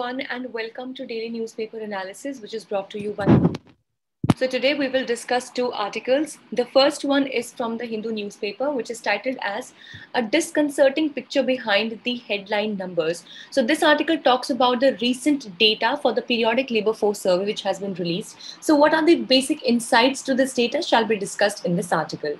everyone, and welcome to Daily Newspaper Analysis, which is brought to you by. So, today we will discuss two articles. The first one is from the Hindu newspaper, which is titled as A Disconcerting Picture Behind the Headline Numbers. So, this article talks about the recent data for the periodic labor force survey, which has been released. So, what are the basic insights to this data shall be discussed in this article.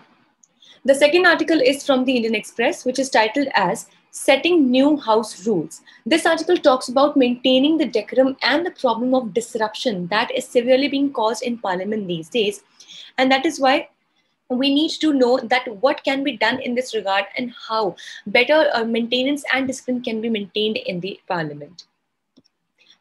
The second article is from the Indian Express, which is titled as Setting New House Rules. This article talks about maintaining the decorum and the problem of disruption that is severely being caused in Parliament these days. And that is why we need to know that what can be done in this regard and how better maintenance and discipline can be maintained in the Parliament.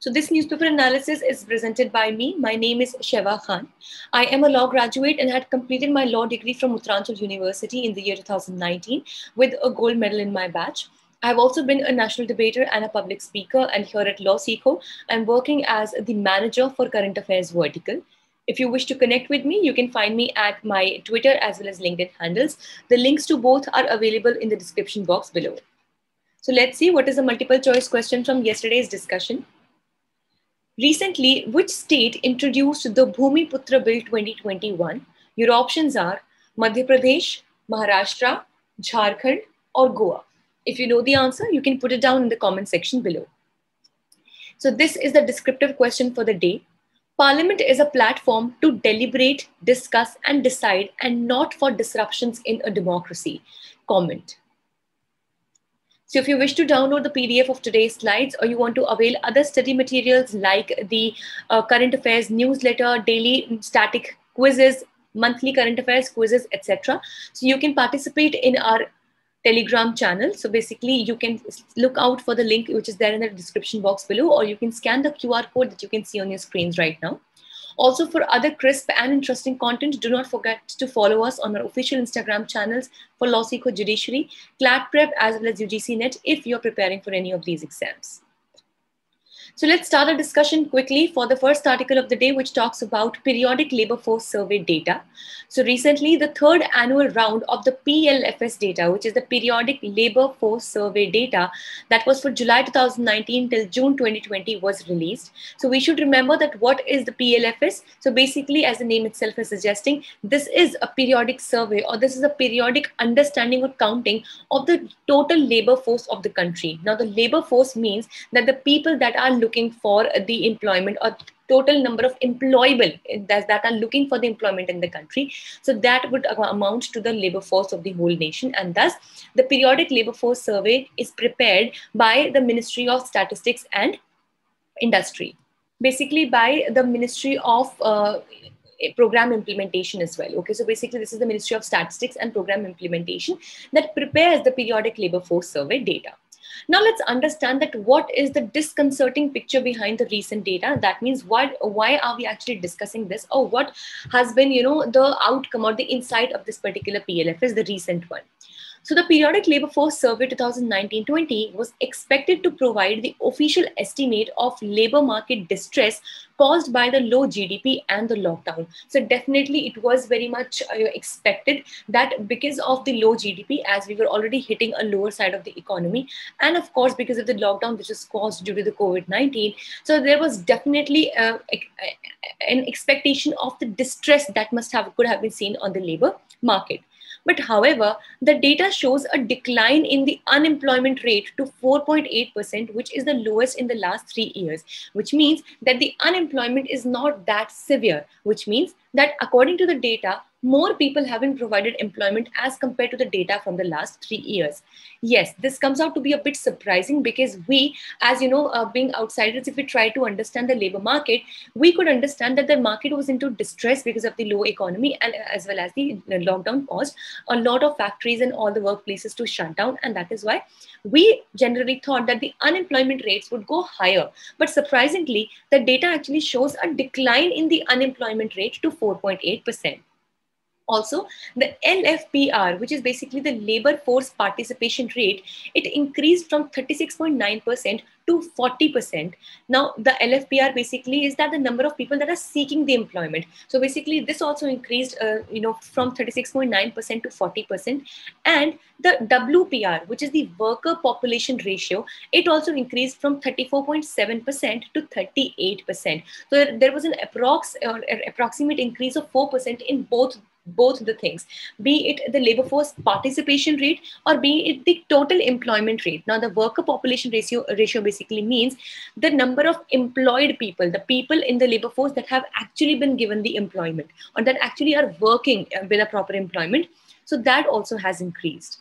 So this newspaper analysis is presented by me. My name is Sheva Khan. I am a law graduate and had completed my law degree from Uttaranchal University in the year 2019 with a gold medal in my batch. I have also been a national debater and a public speaker, and here at LawSikho, I'm working as the manager for current affairs vertical. If you wish to connect with me, you can find me at my Twitter as well as LinkedIn handles. The links to both are available in the description box below. So let's see what is the multiple choice question from yesterday's discussion. Recently, which state introduced the Bhumiputra Bill 2021? Your options are Madhya Pradesh, Maharashtra, Jharkhand, or Goa. If you know the answer, you can put it down in the comment section below. So this is the descriptive question for the day. Parliament is a platform to deliberate, discuss, and decide, and not for disruptions in a democracy. Comment. So if you wish to download the PDF of today's slides, or you want to avail other study materials like the current affairs newsletter, daily static quizzes, monthly current affairs quizzes, etc. So you can participate in our Telegram channel. So basically you can look out for the link which is there in the description box below, or you can scan the QR code that you can see on your screens right now. Also, for other crisp and interesting content, do not forget to follow us on our official Instagram channels for LawSikho Judiciary, CLAT Prep, as well as UGC Net if you're preparing for any of these exams. So let's start a discussion quickly for the first article of the day, which talks about periodic labor force survey data. So recently, the third annual round of the PLFS data, which is the periodic labor force survey data that was for July 2019 till June 2020 was released. So we should remember that what is the PLFS? So basically, as the name itself is suggesting, this is a periodic survey, or this is a periodic understanding or counting of the total labor force of the country. Now, the labor force means that the people that are looking for the employment, or total number of employable that are looking for the employment in the country. So that would amount to the labor force of the whole nation. And thus the periodic labor force survey is prepared by the Ministry of Statistics and Industry, basically by the Ministry of Program Implementation as well. Okay, so basically this is the Ministry of Statistics and Program Implementation that prepares the periodic labor force survey data. Now let's understand that what is the disconcerting picture behind the recent data. That means why are we actually discussing this, or what has been, the outcome or the insight of this particular PLFS, the recent one. So the periodic labor force survey 2019-20 was expected to provide the official estimate of labor market distress caused by the low GDP and the lockdown. So definitely it was very much expected that because of the low GDP, as we were already hitting a lower side of the economy, and of course because of the lockdown which is caused due to the COVID-19, so there was definitely an expectation of the distress that could have been seen on the labor market. But however, the data shows a decline in the unemployment rate to 4.8%, which is the lowest in the last 3 years, which means that the unemployment is not that severe, which means that according to the data, more people have been provided employment as compared to the data from the last 3 years. Yes, this comes out to be a bit surprising because we, as being outsiders, if we try to understand the labor market, we could understand that the market was into distress because of the low economy, and as well as the lockdown caused a lot of factories and all the workplaces to shut down. And that is why we generally thought that the unemployment rates would go higher. But surprisingly, the data actually shows a decline in the unemployment rate to 4.8%. Also, the LFPR, which is basically the labor force participation rate, it increased from 36.9% to 40%. Now, the LFPR basically is that the number of people that are seeking the employment. So basically, this also increased, from 36.9% to 40%. And the WPR, which is the worker population ratio, it also increased from 34.7% to 38%. So there was an approximate increase of 4% in both the things, be it the labor force participation rate or be it the total employment rate. Now, the worker population ratio basically means the number of employed people, the people in the labor force that have actually been given the employment or that actually are working with a proper employment. So that also has increased.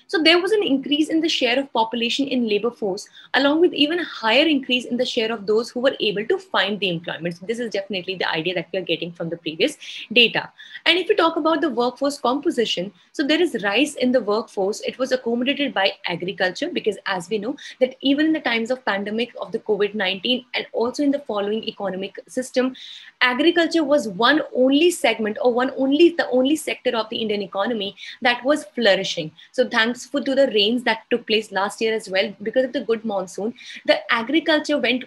So there was an increase in the share of population in labor force, along with even a higher increase in the share of those who were able to find the employment. So this is definitely the idea that we are getting from the previous data. And if we talk about the workforce composition, so there is rise in the workforce. It was accommodated by agriculture because, as we know, that even in the times of pandemic of the COVID-19 and also in the following economic system, agriculture was one only segment or the only sector of the Indian economy that was flourishing. So thanks to the rains that took place last year as well, because of the good monsoon, the agriculture went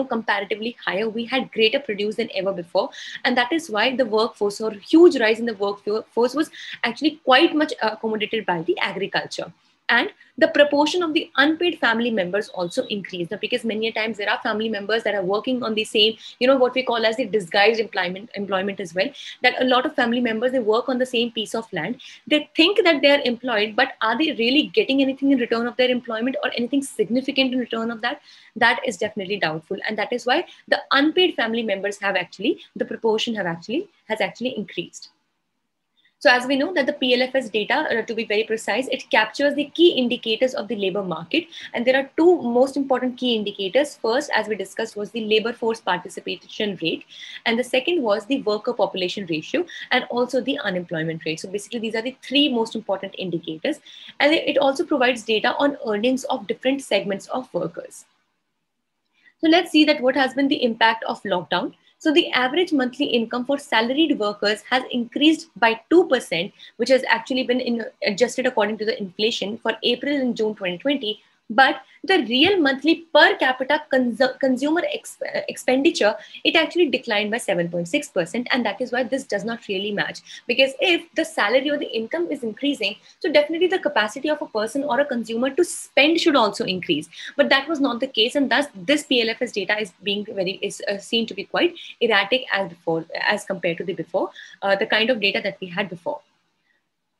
comparatively higher. We had greater produce than ever before, and that is why the workforce or huge rise in the workforce was actually quite much accommodated by the agriculture. And the proportion of the unpaid family members also increased, because many times there are family members that are working on the same, what we call as the disguised employment as well, that a lot of family members, they work on the same piece of land. They think that they are employed, but are they really getting anything in return of their employment or anything significant in return of that? That is definitely doubtful. And that is why the unpaid family members the proportion has actually increased. So as we know that the PLFS data, to be very precise, it captures the key indicators of the labor market. And there are two most important key indicators. First, as we discussed, was the labor force participation rate. And the second was the worker population ratio and also the unemployment rate. So basically, these are the three most important indicators. And it also provides data on earnings of different segments of workers. So let's see that what has been the impact of lockdown. So the average monthly income for salaried workers has increased by 2%, which has actually been adjusted according to the inflation for April and June 2020. But the real monthly per capita consumer expenditure, it actually declined by 7.6%. And that is why this does not really match. Because if the salary or the income is increasing, so definitely the capacity of a person or a consumer to spend should also increase. But that was not the case. And thus this PLFS data is seen to be quite erratic as compared to the kind of data that we had before.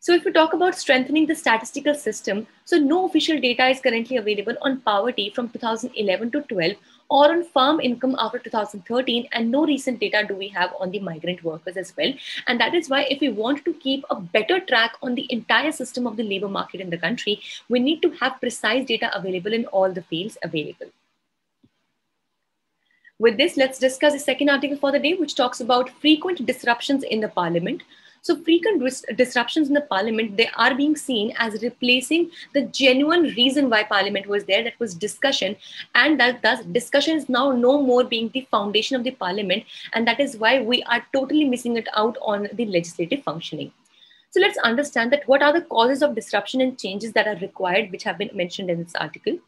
So if we talk about strengthening the statistical system, so no official data is currently available on poverty from 2011 to 12 or on farm income after 2013, and no recent data do we have on the migrant workers as well. And that is why if we want to keep a better track on the entire system of the labor market in the country, we need to have precise data available in all the fields available. With this, let's discuss the second article for the day, which talks about frequent disruptions in the parliament. So frequent disruptions in the parliament, they are being seen as replacing the genuine reason why parliament was there, that was discussion. And that thus discussion is now no more being the foundation of the parliament. And that is why we are totally missing it out on the legislative functioning. So let's understand that what are the causes of disruption and changes that are required, which have been mentioned in this article.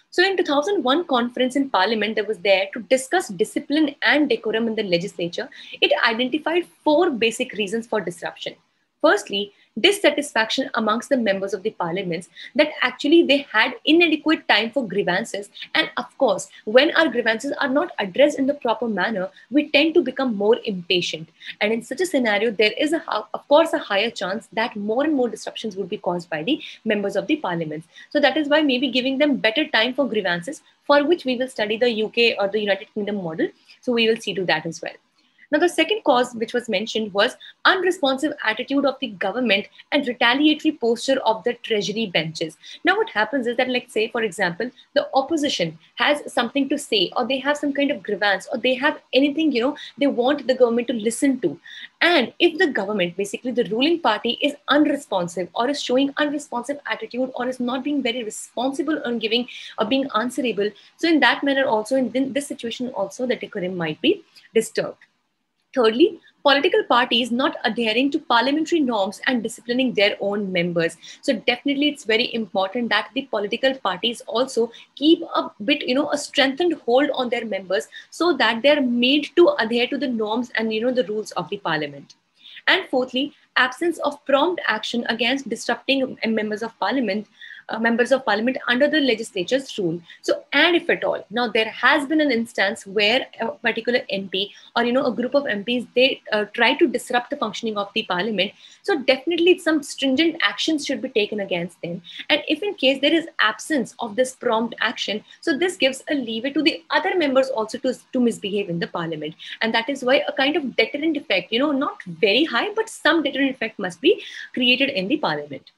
So in 2001 conference in Parliament that was there to discuss discipline and decorum in the legislature, it identified 4 basic reasons for disruption. Firstly, dissatisfaction amongst the members of the parliaments, that actually they had inadequate time for grievances. And of course, when our grievances are not addressed in the proper manner, we tend to become more impatient. And in such a scenario, there is of course a higher chance that more and more disruptions would be caused by the members of the parliaments. So that is why maybe giving them better time for grievances, for which we will study the UK or the United Kingdom model. So we will see to that as well. Now, the second cause which was mentioned was unresponsive attitude of the government and retaliatory posture of the treasury benches. Now, what happens is that, let's say, for example, the opposition has something to say, or they have some kind of grievance, or they have anything, they want the government to listen to. And if the government, basically the ruling party, is unresponsive or is showing unresponsive attitude or is not being very responsible on giving or being answerable, so in that manner also, in this situation also, the decorum might be disturbed. Thirdly, political parties not adhering to parliamentary norms and disciplining their own members. So definitely it's very important that the political parties also keep a bit, a strengthened hold on their members so that they're made to adhere to the norms and, the rules of the parliament. And fourthly, absence of prompt action against disrupting members of parliament under the legislature's rule. So, and if at all, now there has been an instance where a particular MP or a group of MPs, they try to disrupt the functioning of the parliament. So definitely some stringent actions should be taken against them. And if in case there is absence of this prompt action, so this gives a leeway to the other members also to misbehave in the parliament. And that is why a kind of deterrent effect, not very high, but some deterrent effect must be created in the parliament.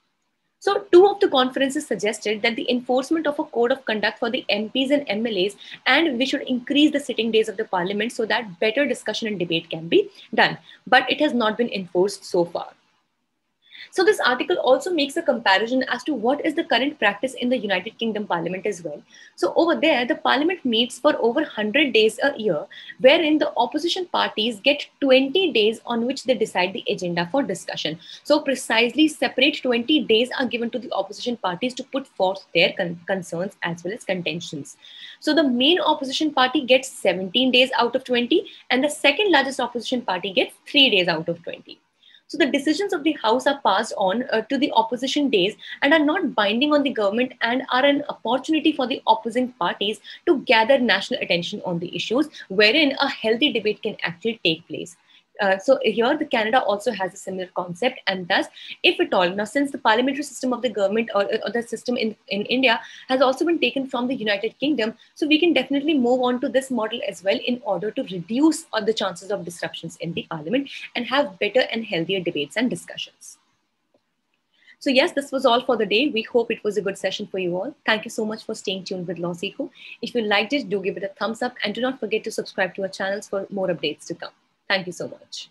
So two of the conferences suggested that the enforcement of a code of conduct for the MPs and MLAs, and we should increase the sitting days of the parliament so that better discussion and debate can be done. But it has not been enforced so far. So this article also makes a comparison as to what is the current practice in the United Kingdom Parliament as well. So over there, the Parliament meets for over 100 days a year, wherein the opposition parties get 20 days on which they decide the agenda for discussion. So precisely separate 20 days are given to the opposition parties to put forth their concerns as well as contentions. So the main opposition party gets 17 days out of 20, and the second largest opposition party gets 3 days out of 20. So the decisions of the House are passed on to the opposition days and are not binding on the government and are an opportunity for the opposing parties to gather national attention on the issues wherein a healthy debate can actually take place. So here the Canada also has a similar concept, and thus, if at all, now since the parliamentary system of the government or the system in India has also been taken from the United Kingdom, so we can definitely move on to this model as well in order to reduce the chances of disruptions in the parliament and have better and healthier debates and discussions. So yes, this was all for the day. We hope it was a good session for you all. Thank you so much for staying tuned with LawSikho. If you liked it, do give it a thumbs up and do not forget to subscribe to our channels for more updates to come. Thank you so much.